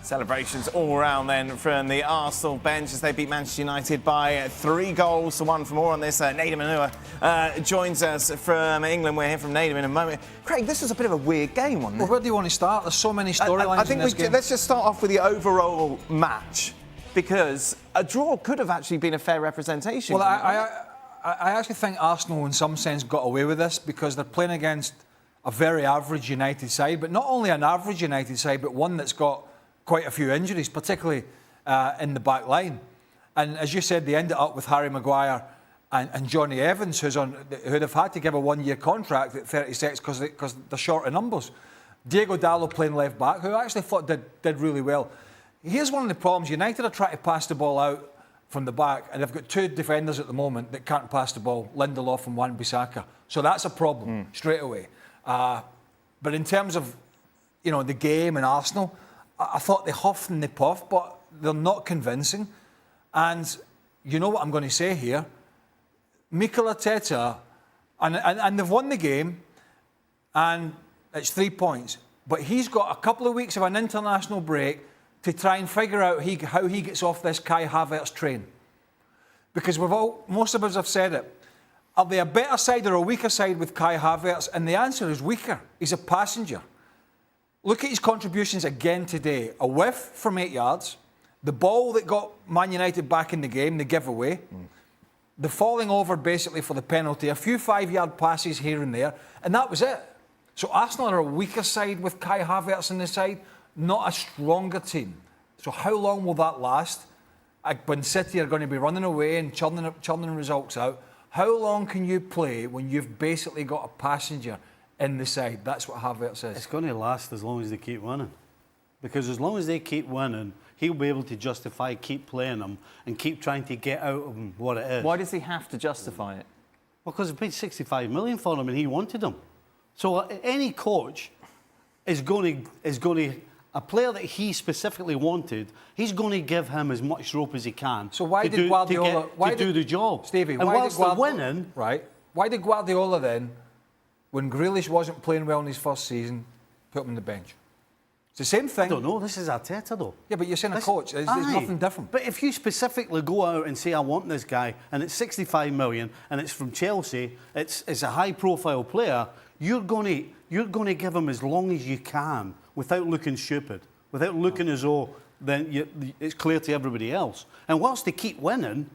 Celebrations all around then from the Arsenal bench as they beat Manchester United by 3 goals to 1. For more on this, Nadim Anua joins us from England. We're here from Nadim in a moment. Craig, this was a bit of a weird game, wasn't it? Well, where do you want to start? There's so many storylines in this game. Let's just start off with the overall match, because a draw could have actually been a fair representation. Well, I actually think Arsenal in some sense got away with this because they're playing against a very average United side, but not only an average United side, but one that's got quite a few injuries, particularly in the back line. And as you said, they ended up with Harry Maguire and Johnny Evans, who'd have had to give a 1-year contract at 36 because they're short of numbers. Diego Dallo playing left back, who I actually thought did really well. Here's one of the problems. United are trying to pass the ball out from the back, and they've got 2 defenders at the moment that can't pass the ball, Lindelof and Wan-Bissaka. So that's a problem straight away. But in terms of, the game and Arsenal, I thought they huffed and they puffed, but they're not convincing. And you know what I'm going to say here? Mikel Arteta, and they've won the game, and it's 3 points. But he's got a couple of weeks of an international break to try and figure out how he gets off this Kai Havertz train. Because most of us have said it. Are they a better side or a weaker side with Kai Havertz? And the answer is weaker. He's a passenger. Look at his contributions again today. A whiff from 8 yards, the ball that got Man United back in the game, the giveaway, the falling over basically for the penalty, a few 5-yard passes here and there, and that was it. So Arsenal are a weaker side with Kai Havertz in the side, not a stronger team. So how long will that last? When City are going to be running away and churning results out, how long can you play when you've basically got a passenger in the side? That's what Havertz is. It's going to last as long as they keep winning. Because as long as they keep winning, he'll be able to justify keep playing them and keep trying to get out of him what it is. Why does he have to justify it? Well, because they paid 65 million for him and he wanted him. So any coach is going to a player that he specifically wanted, he's going to give him as much rope as he can. So why did Guardiola do the job? Stevie, and whilst they're winning, right? Why did Guardiola then, when Grealish wasn't playing well in his first season, put him on the bench? It's the same thing. I don't know. This is Arteta, though. Yeah, but you're saying a coach. There's nothing different. But if you specifically go out and say, I want this guy, and it's 65 million, and it's from Chelsea, it's a high-profile player, you're going to give him as long as you can without looking stupid, without looking as though then it's clear to everybody else. And whilst they keep winning,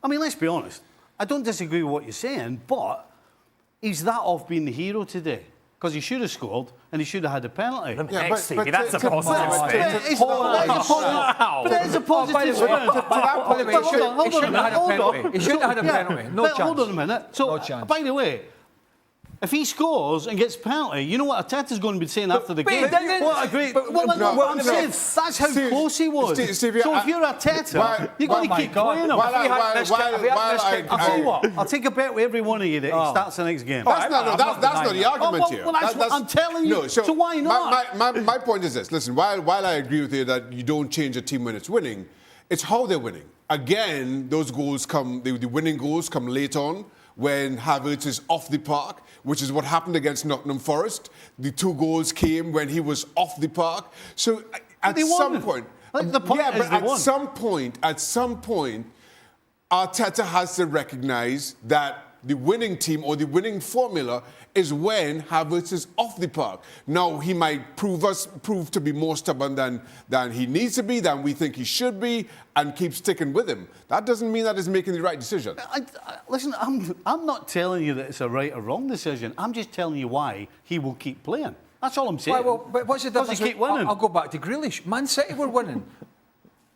I mean, let's be honest, I don't disagree with what you're saying, but he's that off being the hero today. Because he should have scored and he should have had a penalty. Yeah, that's a positive spin. It's a positive spin. By the way, he shouldn't have had a penalty. He shouldn't have had a penalty. No chance. Hold on a minute. So, no chance. By the way, if he scores and gets a penalty, you know what Arteta's going to be saying after the game? What a great... What I'm saying, that's how close he was. Stevie, so if you're Arteta, you're going to keep playing him. I'll tell you what, I'll take a bet with every one of you that he starts the next game. That's not the argument here. Well, that's what I'm telling you. So why not? My point is this. Listen, while I agree with you that you don't change a team when it's winning, it's how they're winning. Again, those goals come, the winning goals come late on, when Havertz is off the park, which is what happened against Nottingham Forest. The 2 goals came when he was off the park. So at some point, at some point, Arteta has to recognise that the winning team or the winning formula is when Havertz is off the park. Now, he might prove to be more stubborn than he needs to be, than we think he should be, and keep sticking with him. That doesn't mean that he's making the right decision. Listen, I'm not telling you that it's a right or wrong decision. I'm just telling you why he will keep playing. That's all I'm saying. But what's the difference? Keep winning. I'll go back to Grealish. Man City were winning.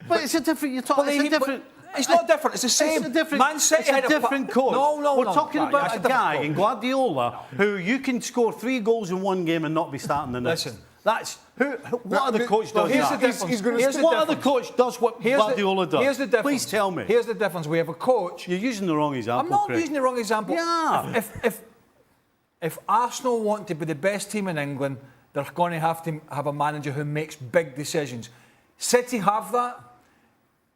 But it's a different... You're talking... It's a different... It's not different. It's the same. It's a different, Man City it's a different coach. No. We're talking about a guy in Guardiola who you can score 3 goals in one game and not be starting the next. Listen, that's what other coach does here's that? The difference. What other coach does what Guardiola does? Here's the difference. Please tell me. Here's the difference. We have a coach. You're using the wrong example. I'm not Craig. using the wrong example. Yeah. If Arsenal want to be the best team in England, they're going to have a manager who makes big decisions. City have that.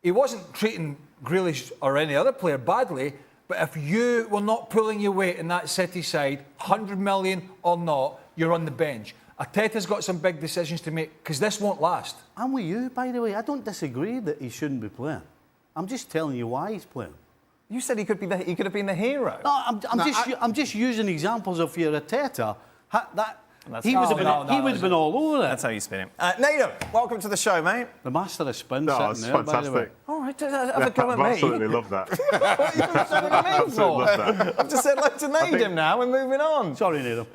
He wasn't treating Grealish or any other player badly, but if you were not pulling your weight in that City side, 100 million or not, you're on the bench. Arteta's got some big decisions to make because this won't last. I'm with you, by the way. I don't disagree that he shouldn't be playing. I'm just telling you why he's playing. You said he could have been the hero. No, I'm just using examples of your Arteta. He would have been all over it. That's how you spin it. Nader, welcome to the show, mate. The master of spin No, sitting it's there, by the way. fantastic. All right, have a go at I me. absolutely love that. What are you saying to me Absolutely for? love that. I've just said like to Nader now. We're moving on. Sorry, Neil.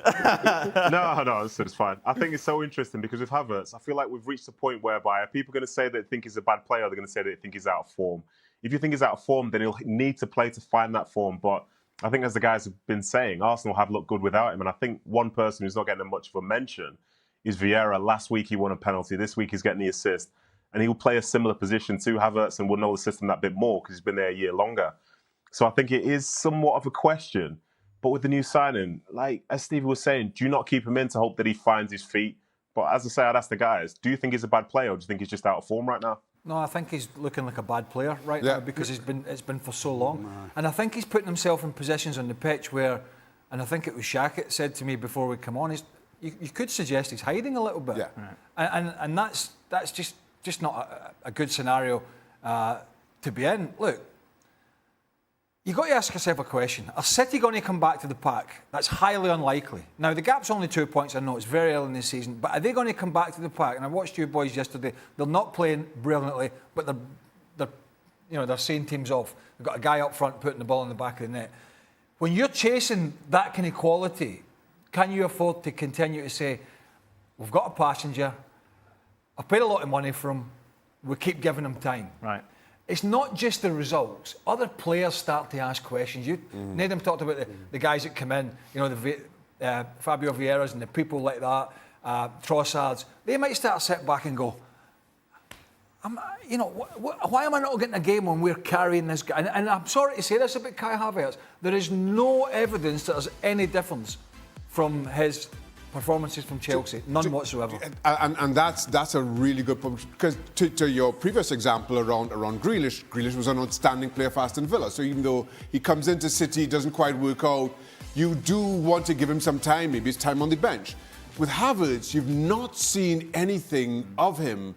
No, it's fine. I think it's so interesting because with Havertz, I feel like we've reached a point whereby are people going to say they think he's a bad player or they're going to say they think he's out of form? If you think he's out of form, then he'll need to play to find that form. But I think as the guys have been saying, Arsenal have looked good without him. And I think one person who's not getting much of a mention is Vieira. Last week he won a penalty. This week he's getting the assist. And he will play a similar position to Havertz and will know the system that bit more because he's been there a year longer. So I think it is somewhat of a question. But with the new signing, like as Stevie was saying, do you not keep him in to hope that he finds his feet? But as I say, I'd ask the guys, do you think he's a bad player or do you think he's just out of form right now? No, I think he's looking like a bad player right now because it's been for so long. And I think he's putting himself in positions on the pitch where, and I think it was Shaq that said to me before we come on, you could suggest he's hiding a little bit. Yeah. And that's just not a good scenario to be in. Look, you've got to ask yourself a question. Are City going to come back to the pack? That's highly unlikely. Now, the gap's only 2 points. I know it's very early in the season, but are they going to come back to the pack? And I watched you boys yesterday. They're not playing brilliantly, but they're seeing teams off. They've got a guy up front putting the ball in the back of the net. When you're chasing that kind of quality, can you afford to continue to say, we've got a passenger, I've paid a lot of money for him, we keep giving him time? Right. It's not just the results. Other players start to ask questions. Nathan talked about the guys that come in, the Fabio Vieiras and the people like that, Trossards. They might start to sit back and go, why am I not getting a game when we're carrying this guy? And I'm sorry to say this about Kai Havertz. There is no evidence that there's any difference from his performances from Chelsea, none whatsoever. And that's a really good point because to your previous example around Grealish was an outstanding player for Aston Villa. So even though he comes into City, doesn't quite work out, you do want to give him some time. Maybe it's time on the bench. With Havertz, you've not seen anything of him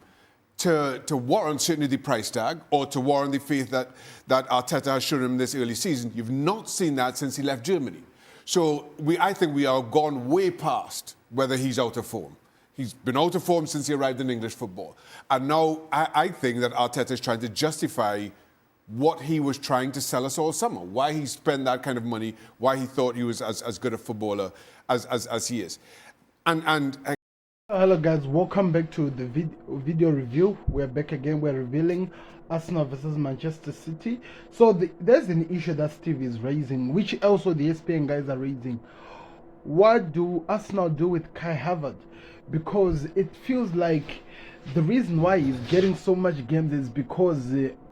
to warrant certainly the price tag or to warrant the faith that Arteta has shown him this early season. You've not seen that since he left Germany. So I think we are gone way past whether he's out of form. He's been out of form since he arrived in English football. And now I think that Arteta is trying to justify what he was trying to sell us all summer, why he spent that kind of money, why he thought he was as good a footballer as he is. Hello guys, welcome back to the video review. We're back again. We're revealing Arsenal versus Manchester City. So there's an issue that Steve is raising, which also the ESPN guys are raising. What do Arsenal do with Kai Havertz? Because it feels like the reason why he's getting so much games is because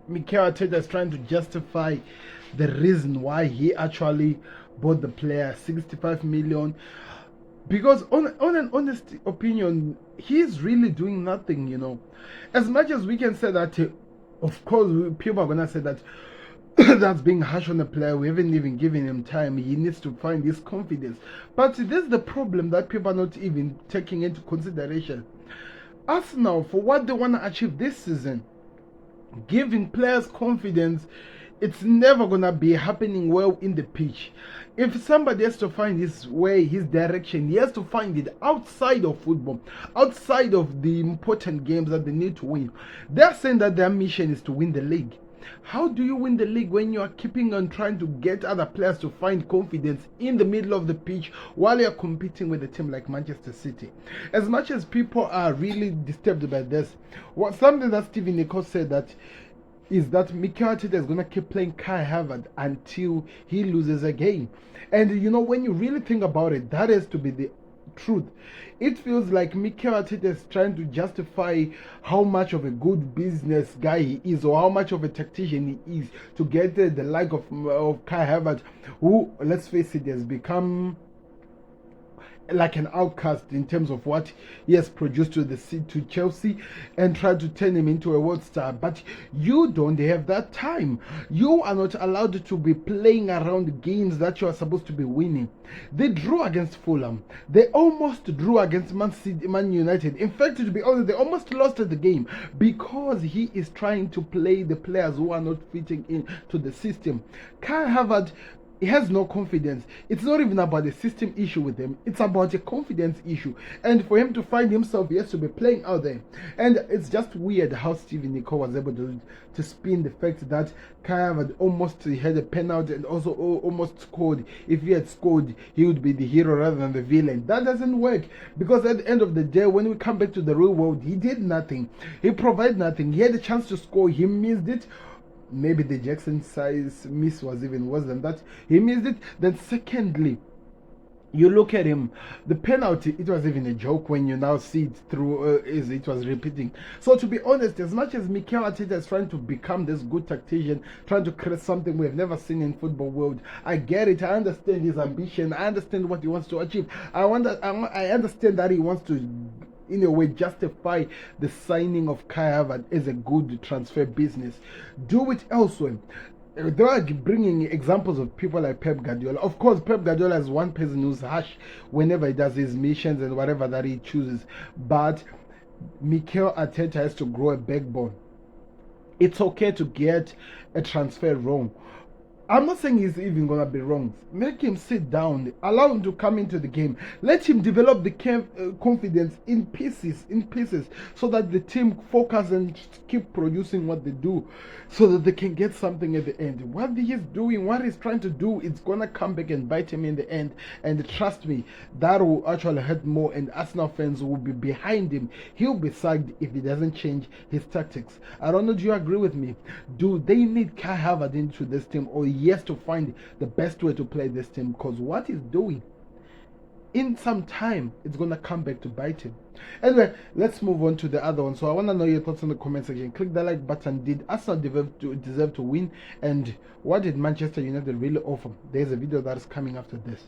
Mikel Arteta is trying to justify the reason why he actually bought the player, 65 million. Because on an honest opinion, he's really doing nothing, As much as we can say that, of course, people are going to say that that's being harsh on the player. We haven't even given him time. He needs to find his confidence. But this is the problem that people are not even taking into consideration. Arsenal, for what they want to achieve this season, giving players confidence, it's never going to be happening well in the pitch. If somebody has to find his way, his direction, he has to find it outside of football, outside of the important games that they need to win. They're saying that their mission is to win the league. How do you win the league when you are keeping on trying to get other players to find confidence in the middle of the pitch while you're competing with a team like Manchester City? As much as people are really disturbed by this, something that Stevie Nichols said that is that Mikel Arteta is going to keep playing Kai Havertz until he loses a game. And when you really think about it, that has to be the truth. It feels like Mikel Arteta is trying to justify how much of a good business guy he is or how much of a tactician he is to get the like of Kai Havertz, who, let's face it, has become like an outcast in terms of what he has produced to Chelsea, and try to turn him into a world star. But you don't have that time. You are not allowed to be playing around games that you are supposed to be winning. They drew against Fulham. They almost drew against Man United. In fact, to be honest, they almost lost the game because he is trying to play the players who are not fitting into the system. Kai Havertz, he has no confidence. It's not even about a system issue with him. It's about a confidence issue. And for him to find himself, he has to be playing out there. And it's just weird how Stevie was able to spin the fact that Kai Havertz almost had a penalty and also almost scored. If he had scored, he would be the hero rather than the villain. That doesn't work, because at the end of the day, when we come back to the real world, he did nothing. He provided nothing. He had a chance to score. He missed it. Maybe the Jackson size miss was even worse than that. He missed it. Then secondly, you look at him, the penalty, it was even a joke when you now see it through as it was repeating. So to be honest, as much as Mikel Arteta is trying to become this good tactician, trying to create something we have never seen in football world, I get it. I understand his ambition. I understand what he wants to achieve. I understand that he wants to, in a way, justify the signing of Kai Havertz as a good transfer business. Do it elsewhere. They are bringing examples of people like Pep Guardiola. Of course, Pep Guardiola is one person who's harsh whenever he does his missions and whatever that he chooses. But Mikel Arteta has to grow a backbone. It's okay to get a transfer wrong. I'm not saying he's even going to be wrong. Make him sit down. Allow him to come into the game. Let him develop the confidence in pieces, so that the team focus and keep producing what they do, so that they can get something at the end. What he's doing, what he's trying to do, it's going to come back and bite him in the end. And trust me, that will actually hurt more, and Arsenal fans will be behind him. He'll be sacked if he doesn't change his tactics. I don't know, do you agree with me? Do they need Kai Havertz into this team, or he has to find the best way to play this team? Because what he's doing, in some time, it's going to come back to bite him. Anyway, let's move on to the other one. So I want to know your thoughts in the comment section. Click the like button. Did Arsenal deserve to win? And what did Manchester United really offer? There's a video that is coming after this.